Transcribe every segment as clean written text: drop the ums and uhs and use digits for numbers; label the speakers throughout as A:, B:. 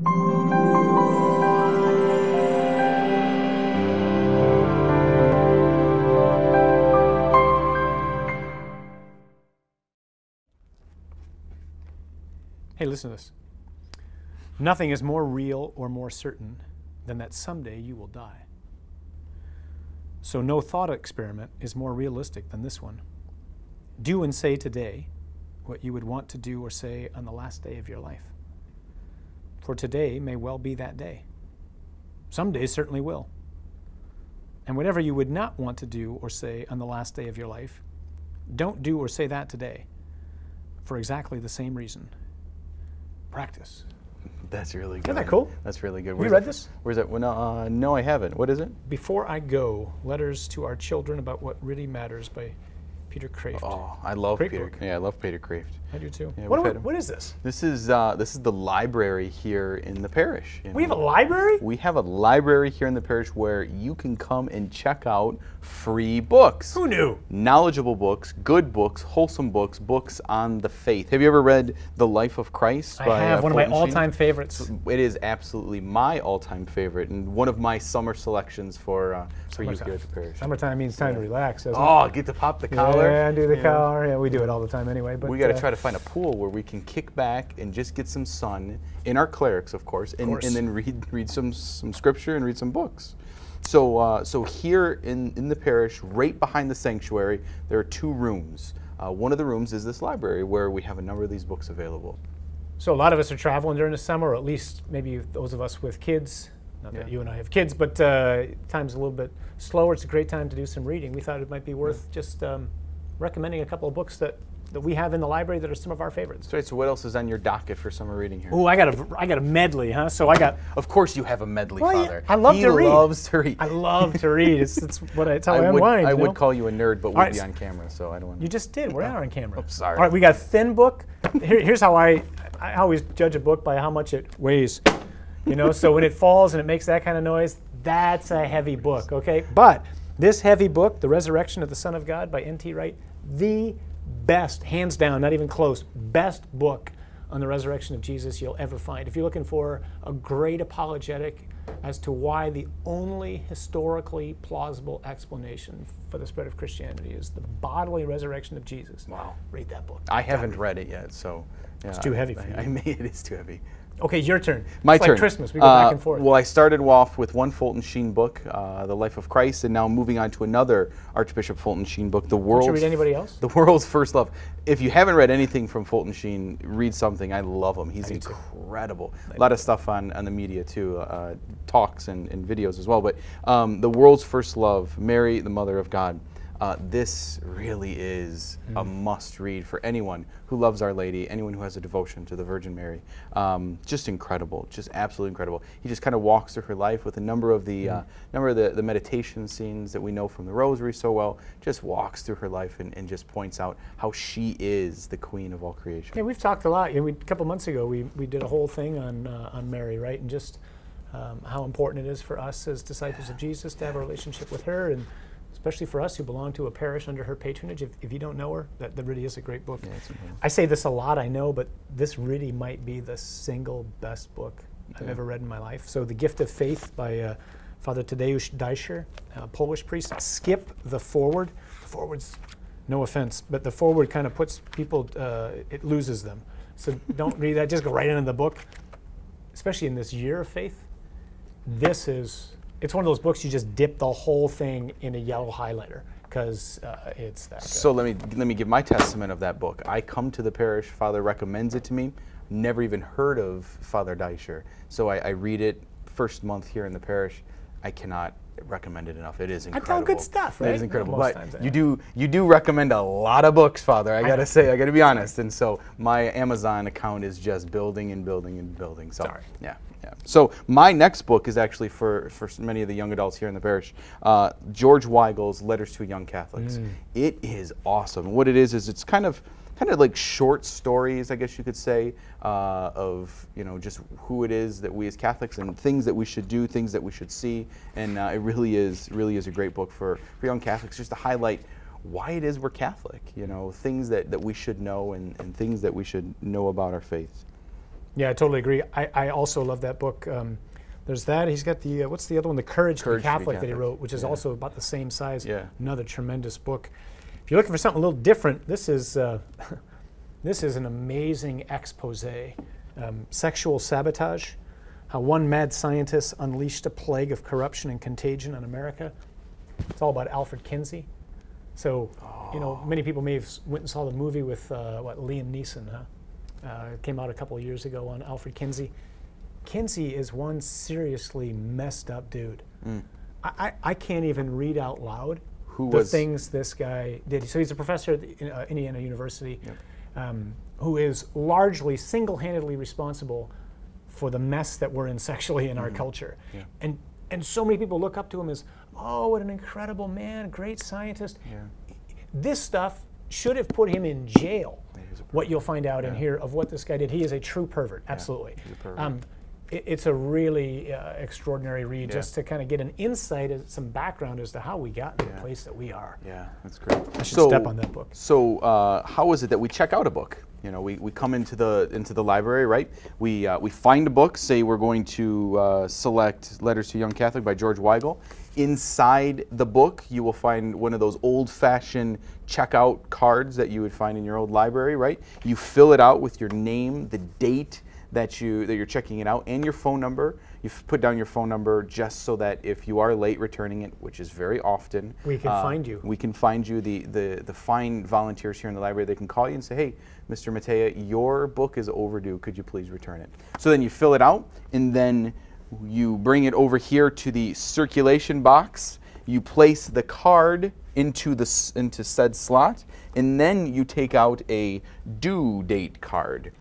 A: Hey, listen to this. Nothing is more real or more certain than that someday you will die. So no thought experiment is more realistic than this one. Do and say today what you would want to do or say on the last day of your life. For today may well be that day. Some days certainly will. And whatever you would not want to do or say on the last day of your life, don't do or say that today for exactly the same reason. Practice.
B: That's really good.
A: Isn't that cool?
B: That's really good.
A: Have you read this?
B: Where's that? Well, no, I haven't. What is it?
A: Before I Go, Letters to Our Children About What Really Matters by Peter Kraft.
B: Oh, I love
A: Great
B: Peter.
A: book.
B: Yeah, I love Peter Kraft.
A: I do too.
B: Yeah,
A: what is this?
B: This is the library here in the parish.
A: We have a library?
B: We have a library here in the parish where you can come and check out free books.
A: Who knew?
B: Knowledgeable books, good books, wholesome books, books on the faith. Have you ever read The Life of Christ?
A: I have, one of my all-time favorites.
B: It is absolutely my all-time favorite and one of my summer selections for you here at the parish.
A: Summertime means time to relax, doesn't it?
B: Oh, get to pop the collar.
A: Yeah, do the collar. Yeah, we do it all the time anyway. But
B: we got to try to find a pool where we can kick back and just get some sun in our clerics, of course, and then read some scripture and read some books. So here in the parish, right behind the sanctuary, there are two rooms. One of the rooms is this library where we have a number of these books available.
A: So a lot of us are traveling during the summer, or at least maybe those of us with kids. Not that you and I have kids, but time's a little bit slower. It's a great time to do some reading. We thought it might be worth just recommending a couple of books that we have in the library that are some of our favorites.
B: That's right. So what else is on your docket for summer reading here?
A: Oh, I got a medley, huh? So I got.
B: Of course, you have a medley, Father.
A: I love to read.
B: He loves to read.
A: I love to read. It's how I unwind.
B: I would call you a nerd, but we'd be on camera, so I don't want.
A: You just did. We're not on camera.
B: Oh, sorry.
A: All right, we got a thin book. Here's how I always judge a book by how much it weighs. You know, so when it falls and it makes that kind of noise, that's a heavy book, okay? But this heavy book, The Resurrection of the Son of God by N.T. Wright, the best, hands down, not even close, best book on the resurrection of Jesus you'll ever find. If you're looking for a great apologetic as to why the only historically plausible explanation for the spread of Christianity is the bodily resurrection of Jesus.
B: Wow.
A: Read that book.
B: I haven't read it yet, so. Yeah,
A: it's too heavy for you.
B: It is too heavy.
A: Okay, your turn.
B: My
A: it's
B: turn.
A: Like Christmas, we go back and forth.
B: Well, I started off with one Fulton Sheen book, The Life of Christ, and now moving on to another Archbishop Fulton Sheen book, The World's.
A: Don't you read anybody else?
B: The World's First Love. If you haven't read anything from Fulton Sheen, read something. I love him. He's incredible. A lot of stuff on the media too, talks and videos as well. But The World's First Love, Mary, the Mother of God. This really is a must-read for anyone who loves Our Lady, anyone who has a devotion to the Virgin Mary. Just incredible, just absolutely incredible. He just kind of walks through her life with a number of the the meditation scenes that we know from the Rosary so well. Just walks through her life and just points out how she is the Queen of all creation.
A: Yeah, we've talked a lot. A couple months ago, we did a whole thing on Mary, right, and just how important it is for us as disciples of Jesus to have a relationship with her, and especially for us who belong to a parish under her patronage. If you don't know her, that really is a great book.
B: Yeah,
A: I say this a lot, I know, but this really might be the single best book I've ever read in my life. So The Gift of Faith by Father Tadeusz Dijscher, a Polish priest. Skip the foreword. The foreword's, no offense, but the foreword kind of puts people, it loses them. So don't read that, just go right into the book. Especially in this year of faith, it's one of those books you just dip the whole thing in a yellow highlighter because it's that good.
B: So let me give my testament of that book. I come to the parish, Father recommends it to me, never even heard of Father Dijscher. So I read it first month here in the parish. I cannot recommend it enough. It is incredible.
A: I tell good stuff, right?
B: It is incredible.
A: Most
B: But you do recommend a lot of books, Father. I gotta say, I gotta be honest. And so my Amazon account is just building and building and building. So
A: sorry.
B: Yeah. So my next book is actually for many of the young adults here in the parish, George Weigel's Letters to Young Catholics. It is awesome. What it is it's kind of like short stories, I guess you could say, of just who it is that we as Catholics and things that we should do, things that we should see, and it really is a great book for young Catholics, just to highlight why it is we're Catholic. Things that we should know and things that we should know about our faith.
A: Yeah, I totally agree. I also love that book. There's that. He's got the, what's the other one? The Courage to be Catholic that he wrote, which is also about the same size.
B: Yeah.
A: Another tremendous book. If you're looking for something a little different, this is an amazing expose. Sexual Sabotage, How One Mad Scientist Unleashed a Plague of Corruption and Contagion on America. It's all about Alfred Kinsey. So, many people may have went and saw the movie with, Liam Neeson, huh? It came out a couple of years ago on Alfred Kinsey. Kinsey is one seriously messed up dude. I can't even read out loud things this guy did. So he's a professor at Indiana University, who is largely single-handedly responsible for the mess that we're in sexually in our culture. Yeah. And so many people look up to him as, oh, what an incredible man, great scientist. Yeah. This stuff should have put him in jail. What you'll find out in here of what this guy did. He is a true pervert, absolutely. He's a pervert. It's a really extraordinary read, just to kind of get an insight, some background as to how we got to the place that we are.
B: Yeah, that's great.
A: I should step on that book.
B: So how is it that we check out a book? We come into the library, right? We find a book, say we're going to select Letters to a Young Catholic by George Weigel. Inside the book, you will find one of those old-fashioned checkout cards that you would find in your old library, right? You fill it out with your name, the date that you're checking it out, and your phone number. You put down your phone number just so that if you are late returning it, which is very often,
A: we can find you.
B: We can find you. The fine volunteers here in the library, they can call you and say, hey, Mr. Mateja, your book is overdue. Could you please return it? So then you fill it out, and then you bring it over here to the circulation box. You place the card into said slot, and then you take out a due date card.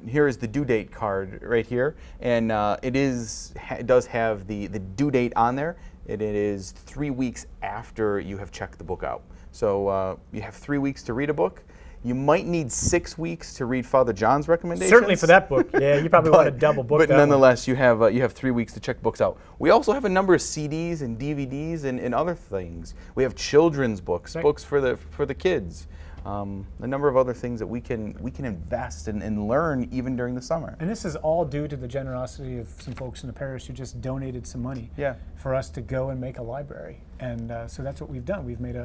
B: Here is the due date card right here, and it does have the due date on there. It is 3 weeks after you have checked the book out. So you have 3 weeks to read a book. You might need 6 weeks to read Father John's recommendations.
A: Certainly for that book. Yeah, you probably want to double book.
B: But
A: that
B: nonetheless, you have 3 weeks to check books out. We also have a number of CDs and DVDs and other things. We have children's books, books for the kids. A number of other things that we can invest and learn even during the summer.
A: And this is all due to the generosity of some folks in the parish who just donated some money for us to go and make a library. And so that's what we've done. We've made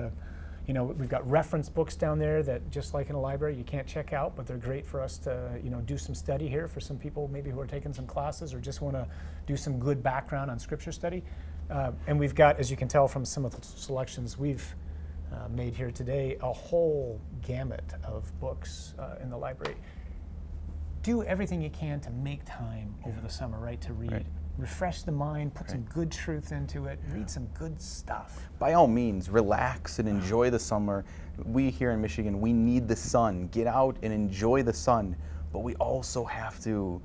A: we've got reference books down there that, just like in a library, you can't check out, but they're great for us to do some study here for some people maybe who are taking some classes or just want to do some good background on scripture study. And we've got, as you can tell from some of the selections we've made here today, a whole gamut of books in the library. Do everything you can to make time over the summer, right, to read. Right. Refresh the mind, put some good truth into it, read some good stuff.
B: By all means, relax and enjoy the summer. We here in Michigan, we need the sun. Get out and enjoy the sun, but we also have to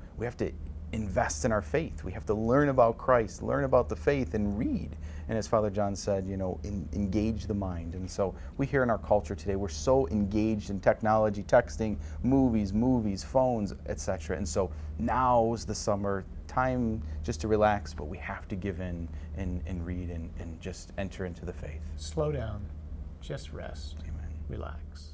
B: invest in our faith. We have to learn about Christ, learn about the faith, and read. And as Father John said, engage the mind. And so we here in our culture today, we're so engaged in technology, texting, movies, phones, etc. And so now's the summer time just to relax, but we have to give in and read and just enter into the faith.
A: Slow down, just rest,
B: Amen.
A: Relax.